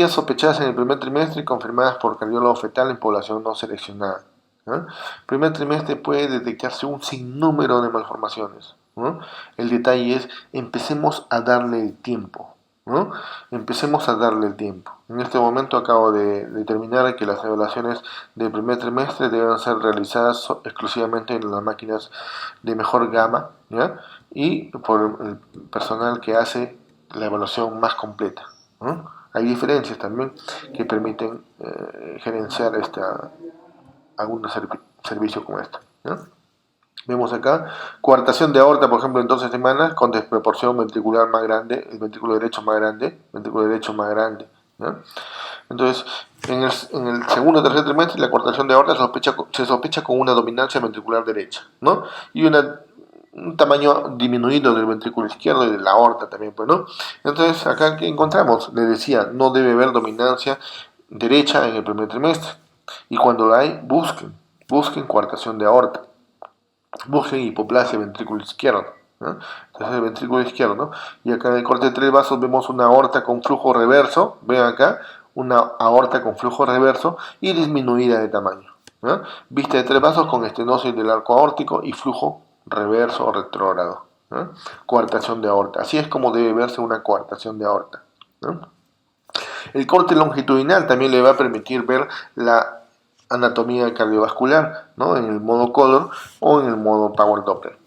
Sospechadas en el primer trimestre y confirmadas por cardiólogo fetal en población no seleccionada. ¿No? Primer trimestre puede detectarse un sinnúmero de malformaciones. ¿No? El detalle es, empecemos a darle el tiempo. ¿No? Empecemos a darle el tiempo. En este momento acabo de determinar que las evaluaciones del primer trimestre deben ser realizadas exclusivamente en las máquinas de mejor gama, ¿ya? Y por el personal que hace la evaluación más completa. ¿No? Hay diferencias también que permiten gerenciar algún servicio como este. ¿No? Vemos acá, coartación de aorta, por ejemplo, en 12 semanas, con desproporción ventricular más grande, el ventrículo derecho más grande, ventrículo derecho más grande. ¿No? Entonces, en el segundo o tercer trimestre, la coartación de aorta se sospecha con una dominancia ventricular derecha, ¿no? Y un tamaño disminuido del ventrículo izquierdo y de la aorta también, pues, ¿no? Entonces, acá que encontramos, le decía, no debe haber dominancia derecha en el primer trimestre. Y cuando la hay, busquen coartación de aorta, busquen hipoplasia ventrículo izquierdo, ¿no? Entonces el ventrículo izquierdo, ¿no? Y acá en el corte de 3 vasos vemos una aorta con flujo reverso, vean acá, una aorta con flujo reverso y disminuida de tamaño, ¿no? Vista de 3 vasos con estenosis del arco aórtico y flujo reverso o retrógrado, ¿no? Coartación de aorta, así es como debe verse una coartación de aorta, ¿no? El corte longitudinal también le va a permitir ver la anatomía cardiovascular, ¿no? En el modo color o en el modo power Doppler.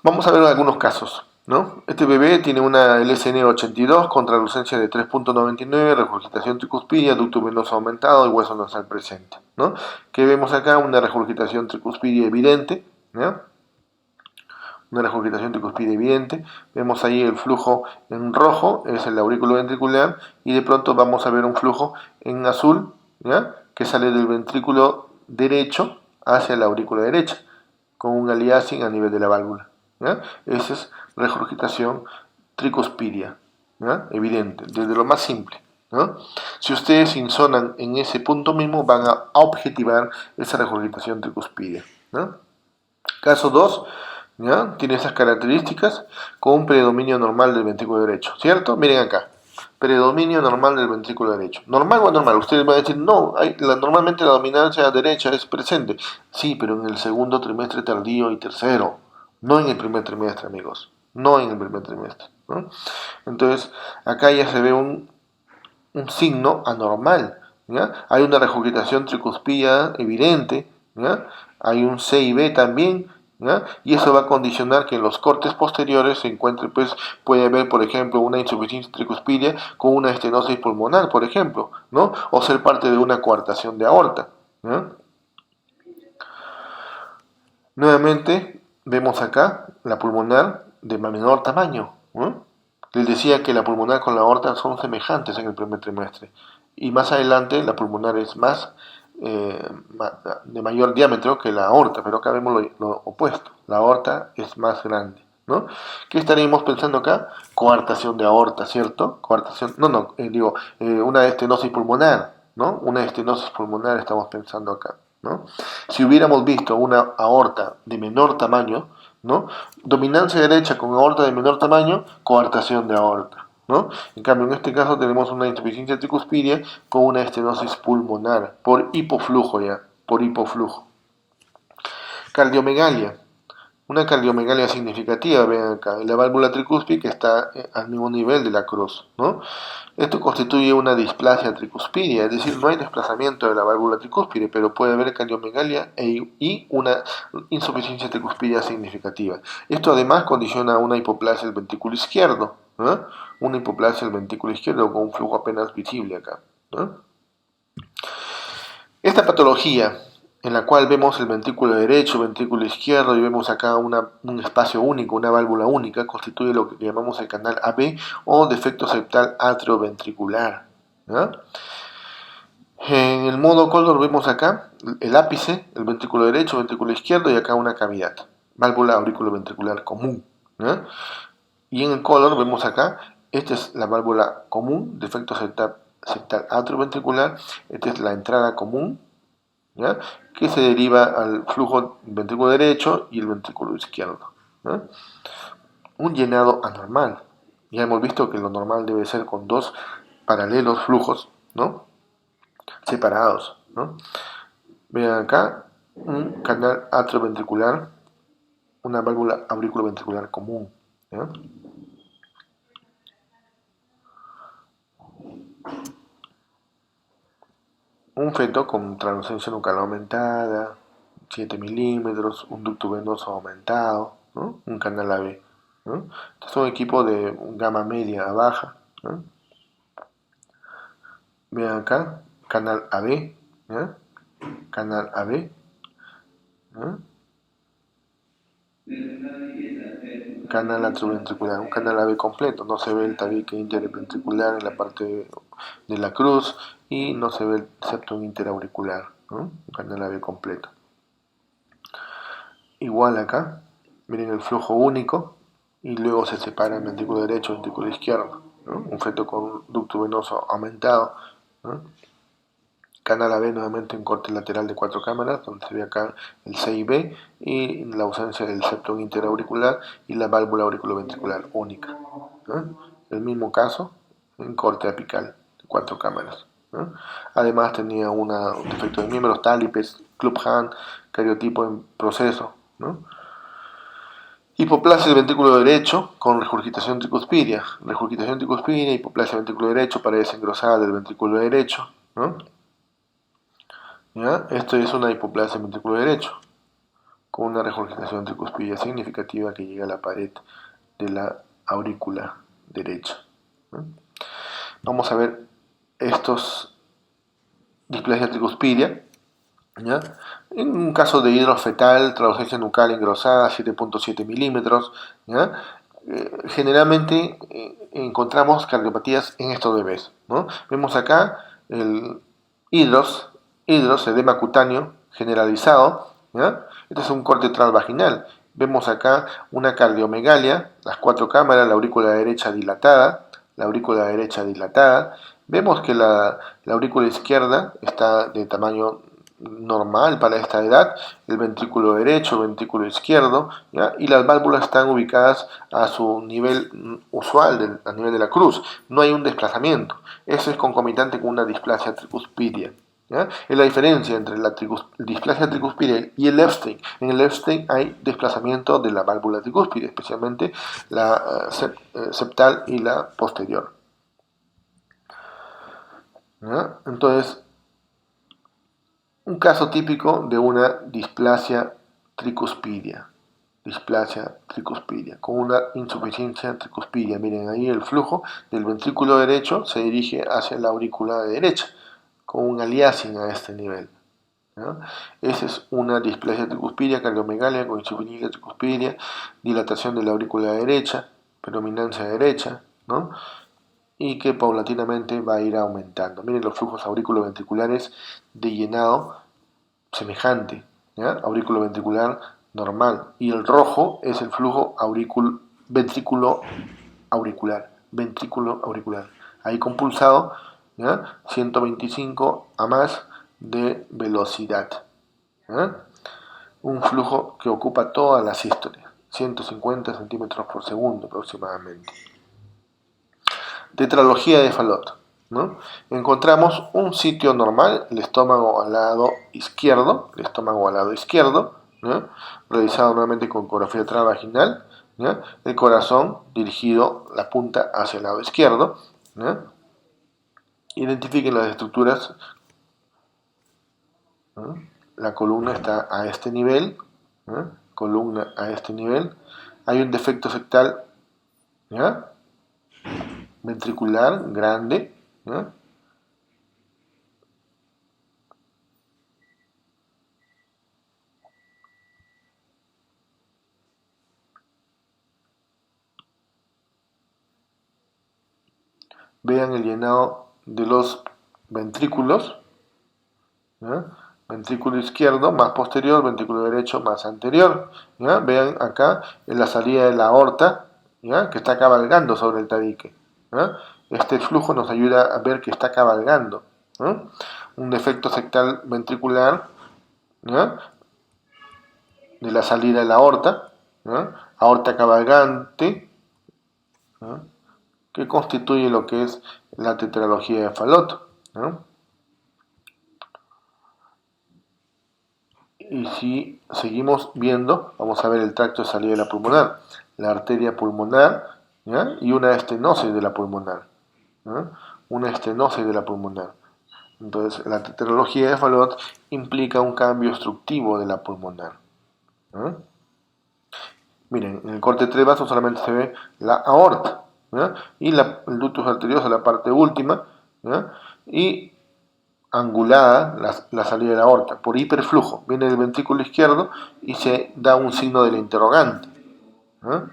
Vamos a ver algunos casos, ¿no? Este bebé tiene una LSN 82 con translucencia de 3.99, regurgitación tricuspidia, ducto venoso aumentado y hueso nasal presente, ¿no? ¿Qué vemos acá? Una regurgitación tricuspidia evidente, ¿no? Una regurgitación tricuspidia evidente. Vemos ahí el flujo en rojo, es el aurículo ventricular, y de pronto vamos a ver un flujo en azul, ¿ya? Que sale del ventrículo derecho hacia la aurícula derecha, con un aliasing a nivel de la válvula, ¿ya? Esa es regurgitación tricuspidia, ¿ya? Evidente, desde lo más simple, ¿no? Si ustedes insonan en ese punto mismo, van a objetivar esa regurgitación tricuspidia, ¿no? Caso 2, ¿ya? Tiene esas características con un predominio normal del ventrículo derecho, ¿cierto? Miren acá, predominio normal del ventrículo derecho. ¿Normal o anormal? Ustedes van a decir, no, normalmente la dominancia derecha es presente. Sí, pero en el segundo trimestre tardío y tercero, no en el primer trimestre, amigos, no en el primer trimestre, ¿no? Entonces, acá ya se ve un signo anormal, ¿ya? Hay una regurgitación tricuspida evidente, ¿ya? Hay un C y B también, ¿ya? Y eso va a condicionar que en los cortes posteriores se encuentre, pues, puede haber, por ejemplo, una insuficiencia tricuspidia con una estenosis pulmonar, por ejemplo, ¿no? O ser parte de una coartación de aorta, ¿ya? Nuevamente, vemos acá la pulmonar de menor tamaño, ¿no? Les decía que la pulmonar con la aorta son semejantes en el primer trimestre. Y más adelante la pulmonar es más de mayor diámetro que la aorta, pero acá vemos lo opuesto. La aorta es más grande, ¿no? ¿Qué estaríamos pensando acá? Coartación de aorta, ¿cierto? Coartación, una estenosis pulmonar, ¿no? Una estenosis pulmonar estamos pensando acá, ¿no? Si hubiéramos visto una aorta de menor tamaño, ¿no? Dominancia derecha con aorta de menor tamaño, coartación de aorta, ¿no? En cambio, en este caso tenemos una insuficiencia tricuspidia con una estenosis pulmonar por hipoflujo ya, por hipoflujo. Cardiomegalia. Una cardiomegalia significativa, vean acá, la válvula tricúspide que está al mismo nivel de la cruz, ¿no? Esto constituye una displasia tricuspidia, es decir, no hay desplazamiento de la válvula tricúspide, pero puede haber cardiomegalia y una insuficiencia tricuspidia significativa. Esto además condiciona una hipoplasia del ventrículo izquierdo, ¿no? Una hipoplasia del ventrículo izquierdo con un flujo apenas visible acá, ¿no? Esta patología, en la cual vemos el ventrículo derecho, ventrículo izquierdo y vemos acá un espacio único, una válvula única, constituye lo que llamamos el canal AB o defecto septal atrioventricular, ¿no? En el modo color vemos acá el ápice, el ventrículo derecho, ventrículo izquierdo y acá una cavidad, válvula auriculoventricular común, ¿no? Y en el color vemos acá, esta es la válvula común, defecto septal atrioventricular, esta es la entrada común, ¿ya? Que se deriva al flujo del ventrículo derecho y el ventrículo izquierdo, ¿ya? Un llenado anormal. Ya hemos visto que lo normal debe ser con dos paralelos flujos, ¿no? Separados, ¿no? Vean acá un canal atrioventricular, una válvula auriculoventricular común, ¿ya? Un feto con translucencia nucal aumentada, 7 milímetros, un ducto venoso aumentado, ¿no? Un canal AB, ¿no? Este es un equipo de gama media a baja, ¿no? Vean acá, canal AB, ¿ya? Canal AB, ¿no? Canal atrioventricular, un canal AB completo, no se ve el tabique interventricular en la parte de la cruz y no se ve el septum interauricular, ¿no? Un canal AB completo. Igual acá, miren el flujo único y luego se separa el ventrículo derecho y el ventrículo izquierdo, ¿no? Un feto con ducto venoso aumentado, ¿no? Canal AB nuevamente un corte lateral de 4 cámaras, donde se ve acá el C y B y la ausencia del septum interauricular y la válvula auriculoventricular única, ¿no? El mismo caso en corte apical de 4 cámaras, ¿no? Además tenía un defecto de miembros, Talipes, Klubhan, cariotipo en proceso, ¿no? Hipoplasia del ventrículo derecho con regurgitación tricuspidia. Regurgitación tricuspidia, hipoplasia del ventrículo derecho, paredes engrosadas del ventrículo derecho, ¿no? ¿Ya? Esto es una hipoplasia del ventrículo derecho con una regurgitación tricuspidia significativa que llega a la pared de la aurícula derecha, ¿no? Vamos a ver estos displasia tricuspidia, ¿ya? En un caso de hidrofetal, translucencia nucal engrosada, 7.7 milímetros, ¿ya? Generalmente encontramos cardiopatías en estos bebés, ¿no? Vemos acá el hidros, edema cutáneo generalizado, ¿ya? Este es un corte transvaginal. Vemos acá una cardiomegalia, las 4 cámaras, la aurícula derecha dilatada, la aurícula derecha dilatada. Vemos que la aurícula izquierda está de tamaño normal para esta edad, el ventrículo derecho, el ventrículo izquierdo, ¿ya? Y las válvulas están ubicadas a su nivel usual, a nivel de la cruz. No hay un desplazamiento. Eso es concomitante con una displasia tricuspidia, ¿ya? Es la diferencia entre la displasia tricuspidia y el Epstein. En el Epstein hay desplazamiento de la válvula tricúspide, especialmente la septal y la posterior, ¿ya? Entonces, un caso típico de una displasia tricuspidia, con una insuficiencia tricuspidia. Miren ahí el flujo del ventrículo derecho se dirige hacia la aurícula derecha, con un aliasing a este nivel, ¿no? Esa es una displasia tricuspidia, cardiomegalia con insuficiencia tricuspidia, dilatación de la aurícula derecha, predominancia derecha, ¿no? Y que paulatinamente va a ir aumentando. Miren los flujos auriculoventriculares de llenado semejante, ¿ya? Aurículo ventricular normal. Y el rojo es el flujo ventrículo auricular. Ahí compulsado, ¿ya? 125 a más de velocidad, ¿ya? Un flujo que ocupa toda la sístole, 150 centímetros por segundo aproximadamente. Tetralogía de Fallot, ¿no? Encontramos un sitio normal, el estómago al lado izquierdo, ¿no? Realizado nuevamente con ecografía transvaginal, ¿no? El corazón dirigido la punta hacia el lado izquierdo, ¿no? Identifiquen las estructuras, ¿no? La columna está a este nivel, ¿no? Columna a este nivel. Hay un defecto septal, ¿ya? Ventricular grande, ¿no? Vean el llenado de los ventrículos, ¿ya? Ventrículo izquierdo más posterior, ventrículo derecho más anterior, ¿ya? Vean acá en la salida de la aorta, ¿ya? Que está cabalgando sobre el tabique, ¿ya? Este flujo nos ayuda a ver que está cabalgando, ¿no? Un defecto septal ventricular, ¿ya? De la salida de la aorta, ¿ya? Aorta cabalgante, ¿ya? Que constituye lo que es la tetralogía de Fallot, ¿no? Y si seguimos viendo, vamos a ver el tracto de salida de la pulmonar, la arteria pulmonar, ¿ya? Y una estenosis de la pulmonar, ¿ya? Una estenosis de la pulmonar. Entonces, la tetralogía de Fallot implica un cambio obstructivo de la pulmonar, ¿ya? Miren, en el corte de tres vasos solamente se ve la aorta, ¿ya? Y el ductus arterioso, la parte última, ¿ya? Y angulada la salida de la aorta, por hiperflujo. Viene del ventrículo izquierdo y se da un signo del interrogante, ¿eh?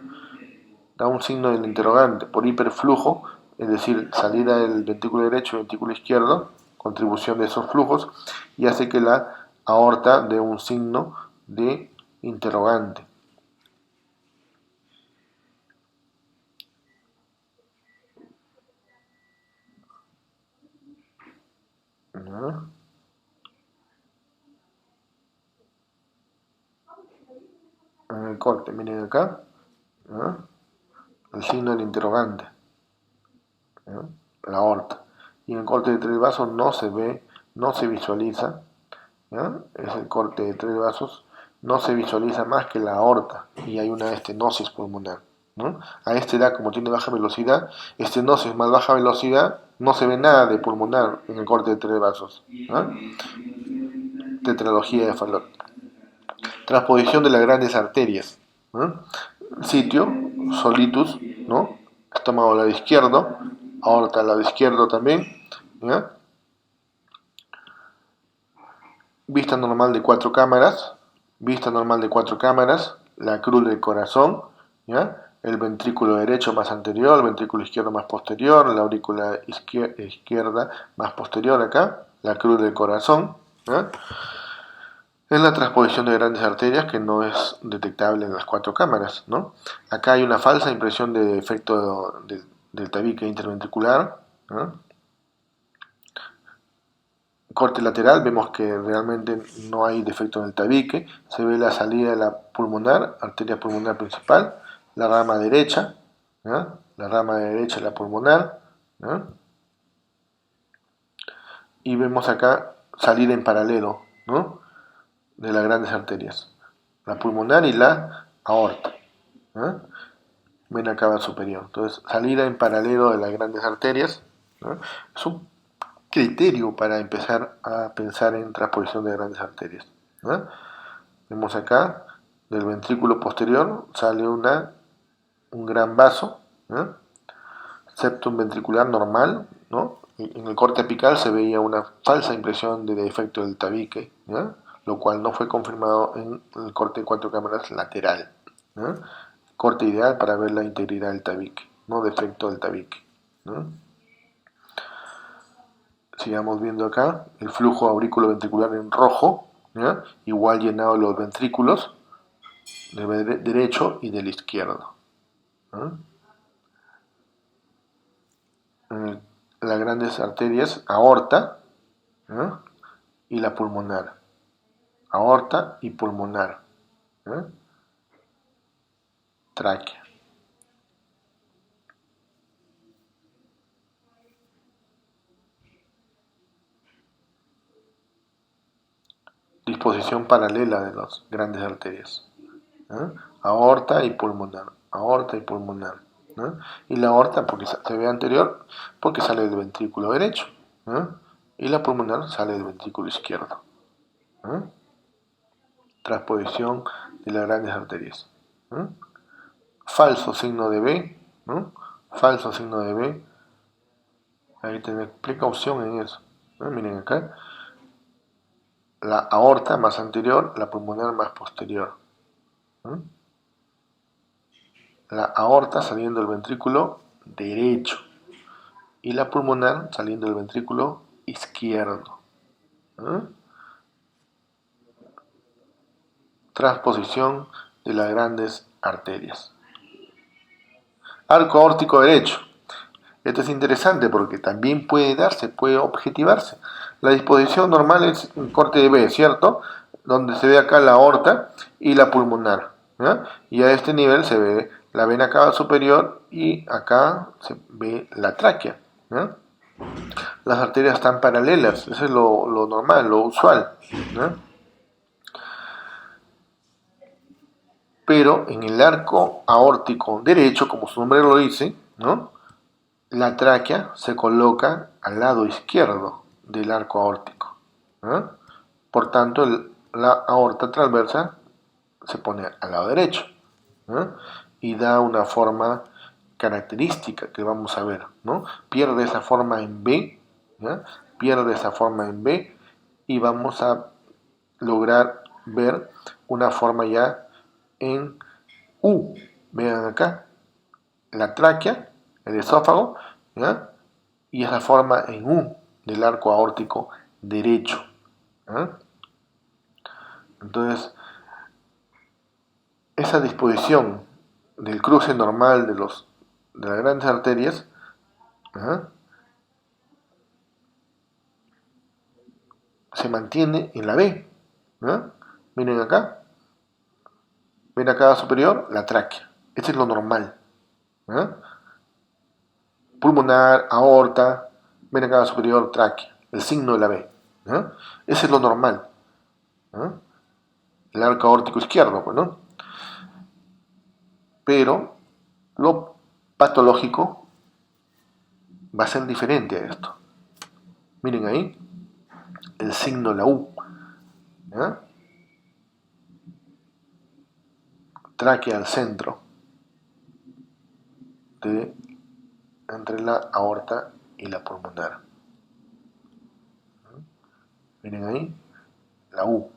Da un signo del interrogante por hiperflujo, es decir, salida del ventrículo derecho y ventrículo izquierdo, contribución de esos flujos, y hace que la aorta dé un signo de interrogante. ¿Ya? En el corte, miren acá, ¿ya? El signo del interrogante, ¿ya? La aorta. Y en el corte de tres vasos no se ve, no se visualiza, ¿ya? Es el corte de tres vasos, no se visualiza más que la aorta y hay una estenosis pulmonar, ¿no? A esta edad, como tiene baja velocidad, estenosis más baja velocidad, no se ve nada de pulmonar en el corte de tres vasos, ¿no? Tetralogía de Fallot. Transposición de las grandes arterias, ¿no? Sitio, solitus, ¿no? Estómago al lado izquierdo, aorta al lado izquierdo también, ¿ya? Vista normal de cuatro cámaras, vista normal de cuatro cámaras, la cruz del corazón, ¿ya? El ventrículo derecho más anterior, el ventrículo izquierdo más posterior, la aurícula izquierda más posterior acá, la cruz del corazón, ¿ya? Es la transposición de grandes arterias que no es detectable en las cuatro cámaras, ¿no? Acá hay una falsa impresión de efecto del tabique interventricular, ¿no? Corte lateral, vemos que realmente no hay defecto en el tabique, se ve la salida de la pulmonar, arteria pulmonar principal, la rama derecha, ¿ya? La rama derecha de la pulmonar, ¿ya? Y vemos acá salida en paralelo, ¿no? De las grandes arterias, la pulmonar y la aorta, ¿ya? Ven acá va superior, entonces salida en paralelo de las grandes arterias, ¿no? Es un criterio para empezar a pensar en transposición de grandes arterias, ¿no? Vemos acá, del ventrículo posterior sale un gran vaso, ¿no? Septum ventricular normal, ¿no? Y en el corte apical se veía una falsa impresión de defecto del tabique, ¿no? Lo cual no fue confirmado en el corte de cuatro cámaras lateral, ¿no? Corte ideal para ver la integridad del tabique, no defecto del tabique, ¿no? Sigamos viendo acá el flujo auriculoventricular en rojo, ¿ya? Igual llenado los ventrículos del derecho y del izquierdo, ¿no? Las grandes arterias aorta, ¿no? Y la pulmonar, aorta y pulmonar, ¿no? Tráquea. Disposición paralela de las grandes arterias, ¿no? Aorta y pulmonar, aorta y pulmonar, ¿no? Y la aorta porque se ve anterior porque sale del ventrículo derecho, ¿no? Y la pulmonar sale del ventrículo izquierdo, ¿no? Transposición de las grandes arterias, ¿no? Falso signo de B, ¿no? Falso signo de B, hay que tener precaución en eso, ¿no? Miren acá, la aorta más anterior, la pulmonar más posterior, ¿no? La aorta saliendo del ventrículo derecho y la pulmonar saliendo del ventrículo izquierdo, ¿no? Transposición de las grandes arterias. Arco aórtico derecho. Esto es interesante porque también puede darse, puede objetivarse. La disposición normal es un corte de B, ¿cierto? Donde se ve acá la aorta y la pulmonar, ¿ya? Y a este nivel se ve la vena cava superior y acá se ve la tráquea, ¿ya? Las arterias están paralelas, eso es lo normal, lo usual, ¿no? Pero en el arco aórtico derecho, como su nombre lo dice, ¿no? La tráquea se coloca al lado izquierdo del arco aórtico, ¿no? Por tanto, la aorta transversa se pone al lado derecho, ¿no? Y da una forma característica que vamos a ver, ¿no? Pierde esa forma en B, ¿ya? Pierde esa forma en B y vamos a lograr ver una forma ya en U. Vean acá, la tráquea, el esófago, ¿ya? Y esa forma en U del arco aórtico derecho, ¿ya? Entonces, esa disposición del cruce normal de las grandes arterias, ¿ya? Se mantiene en la B, ¿ya? Miren acá, ven acá superior, la tráquea. Este es lo normal, ¿ya? Pulmonar, aorta, ven acá superior, tráquea, el signo de la B, ¿ya? Ese es lo normal, ¿ya? El arco aórtico izquierdo, pues, ¿no? Pero lo patológico va a ser diferente a esto. Miren ahí, el signo de la U, ¿ya? Tráquea al centro, de, entre la aorta y la pulmonar. Miren ahí, la U.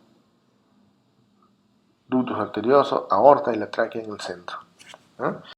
Ductus arterioso, aorta y la tráquea en el centro, ¿ya?